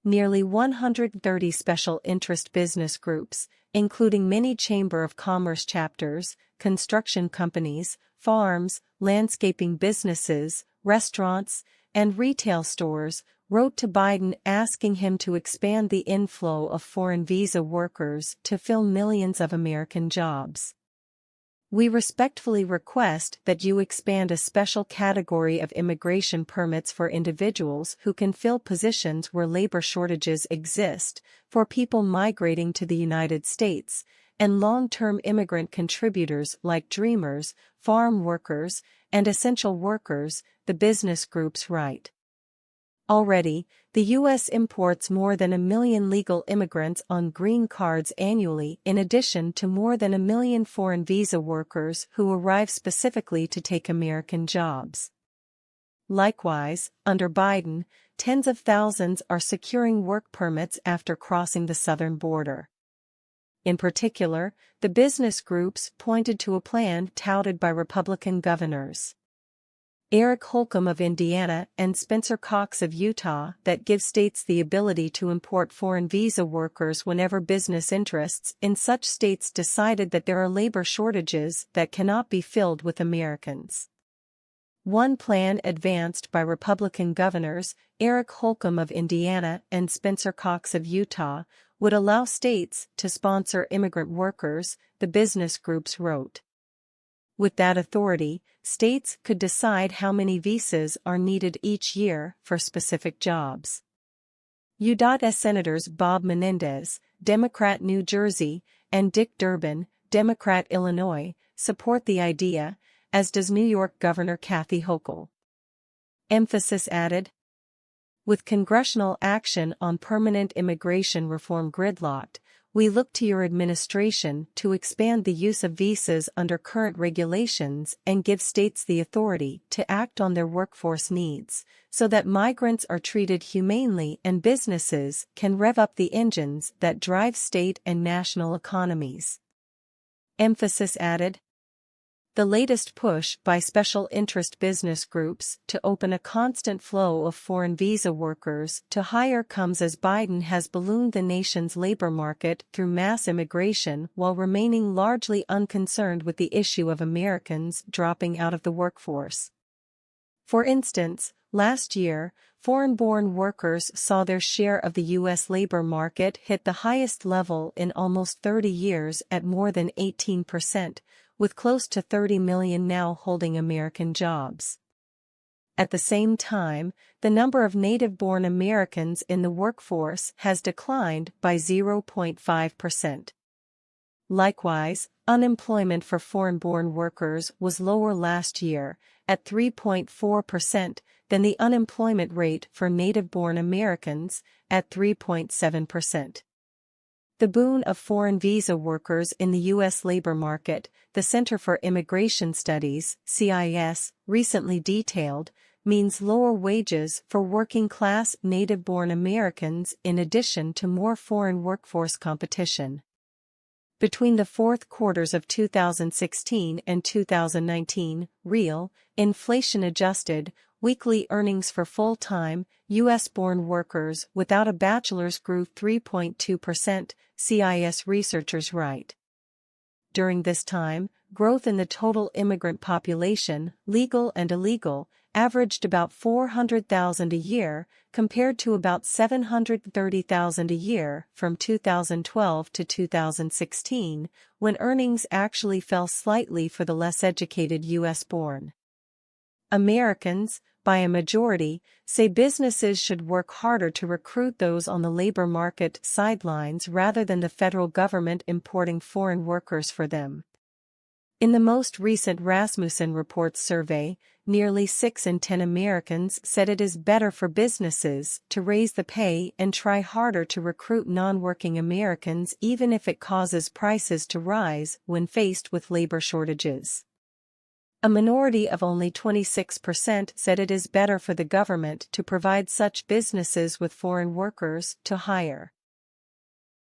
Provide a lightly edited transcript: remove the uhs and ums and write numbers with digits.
Nearly 130 special interest business groups, including many Chamber of Commerce chapters, construction companies, farms, landscaping businesses, restaurants, and retail stores, wrote to Biden asking him to expand the inflow of foreign visa workers to fill millions of American jobs. We respectfully request that you expand a special category of immigration permits for individuals who can fill positions where labor shortages exist, for people migrating to the United States, and long-term immigrant contributors like dreamers, farm workers, and essential workers, the business groups write. Already, the U.S. imports more than 1 million legal immigrants on green cards annually, in addition to more than 1 million foreign visa workers who arrive specifically to take American jobs. Likewise, under Biden, tens of thousands are securing work permits after crossing the southern border. In particular, the business groups pointed to a plan touted by Republican governors Eric Holcomb of Indiana and Spencer Cox of Utah that gives states the ability to import foreign visa workers whenever business interests in such states decided that there are labor shortages that cannot be filled with Americans. One plan advanced by Republican governors, Eric Holcomb of Indiana and Spencer Cox of Utah, would allow states to sponsor immigrant workers, the business groups wrote. With that authority, states could decide how many visas are needed each year for specific jobs. U.S. Senators Bob Menendez, Democrat New Jersey, and Dick Durbin, Democrat Illinois, support the idea, as does New York Governor Kathy Hochul. Emphasis added. With congressional action on permanent immigration reform gridlocked, we look to your administration to expand the use of visas under current regulations and give states the authority to act on their workforce needs, so that migrants are treated humanely and businesses can rev up the engines that drive state and national economies. Emphasis added. The latest push by special interest business groups to open a constant flow of foreign visa workers to hire comes as Biden has ballooned the nation's labor market through mass immigration while remaining largely unconcerned with the issue of Americans dropping out of the workforce. For instance, last year, foreign-born workers saw their share of the U.S. labor market hit the highest level in almost 30 years at more than 18%, with close to 30 million now holding American jobs. At the same time, the number of native-born Americans in the workforce has declined by 0.5%. Likewise, unemployment for foreign-born workers was lower last year, at 3.4%, than the unemployment rate for native-born Americans, at 3.7%. The boon of foreign visa workers in the U.S. labor market, the Center for Immigration Studies, CIS, recently detailed, means lower wages for working-class native-born Americans in addition to more foreign workforce competition. Between the fourth quarters of 2016 and 2019, real, inflation-adjusted, weekly earnings for full-time, U.S.-born workers without a bachelor's grew 3.2%, CIS researchers write. During this time, growth in the total immigrant population, legal and illegal, averaged about 400,000 a year, compared to about 730,000 a year from 2012 to 2016, when earnings actually fell slightly for the less educated U.S.-born Americans, by a majority, say businesses should work harder to recruit those on the labor market sidelines rather than the federal government importing foreign workers for them. In the most recent Rasmussen Reports survey, nearly 6 in 10 Americans said it is better for businesses to raise the pay and try harder to recruit non-working Americans even if it causes prices to rise when faced with labor shortages. A minority of only 26% said it is better for the government to provide such businesses with foreign workers to hire.